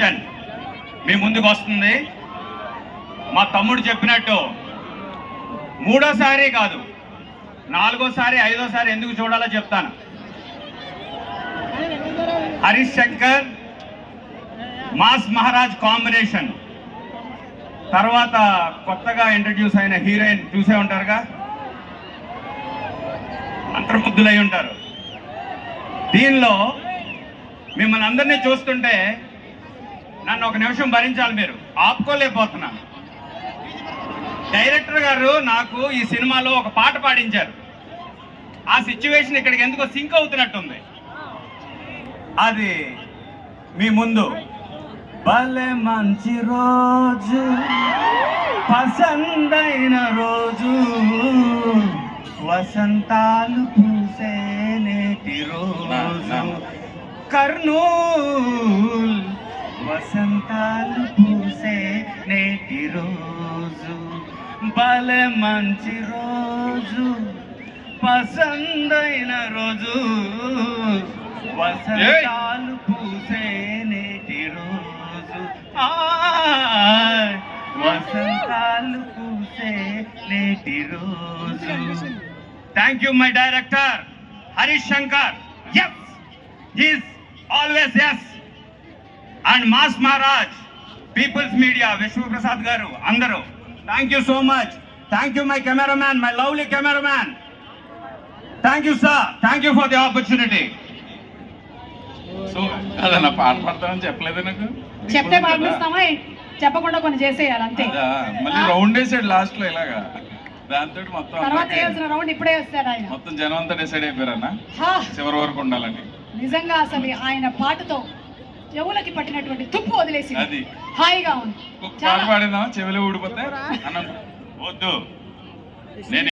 Combination మీ ముందుకు వస్తుంది. మా తమ్ముడు చెప్పినట్టు మూడోసారి కాదు, నాలుగోసారి ఐదోసారి ఎందుకు చూడాలో చెప్తాను. హరీష్ శంకర్ మాస్ మహారాజ్ కాంబినేషన్ తర్వాత కొత్తగా ఇంట్రడ్యూస్ అయిన హీరోయిన్ చూసే ఉంటారుగా, అంతర్ముద్దులై ఉంటారు. దీనిలో మిమ్మల్ని అందరినీ చూస్తుంటే నన్ను ఒక నిమిషం భరించాలి, మీరు ఆపుకోలేకపోతున్నాను. డైరెక్టర్ గారు నాకు ఈ సినిమాలో ఒక పాట పాడించారు. ఆ సిచ్యువేషన్ ఇక్కడికి ఎందుకో సింక్ అవుతున్నట్టుంది. అది మీ ముందు. భలే మంచి రోజు, పసందైన రోజు, వసంతాలు పూసే నేటి రోజు, కర్నూల్ వసంతాలు పూసే నేటి రోజు, భలే మంచి రోజు, పసందైన రోజు, వసంతాలు పూసే నేటి రోజు, వసంతాలు పూసే నేటి రోజు. Thank you my director Harish Shankar. Yes, he's always yes. And mass Maharaj, people's media, Vishwaprasad garu, అందరూ thank you so much. Thank you my cameraman, my lovely cameraman. Thank you sir, thank you for the opportunity. So అదన్నా పాట పాడతామని చెప్పలేదు నాకు. చెప్తే పాటిస్తామా, చెప్పకుండా కొన్ని చేసేయాలి అంతే. మళ్ళీ రౌండ్ వేసాడు లాస్ట్ లో ఇలాగా, దాంతో మొత్తం తర్వాత వేయాల్సిన రౌండ్ ఇప్పుడే వేస్తాడు ఆయన. మొత్తం జనం అంతా డిసైడ్ అయిపోయారన్నా చివరి వరకు ఉండాలని. నిజంగా అసలు ఆయన పాటతో చెవులకి పట్టినటువంటి తుప్పు వదిలేసి అది హాయిగా ఉంది. పాట పాడిందామా చెవిలో ఊడిపోతే అన్న వద్దు, నేను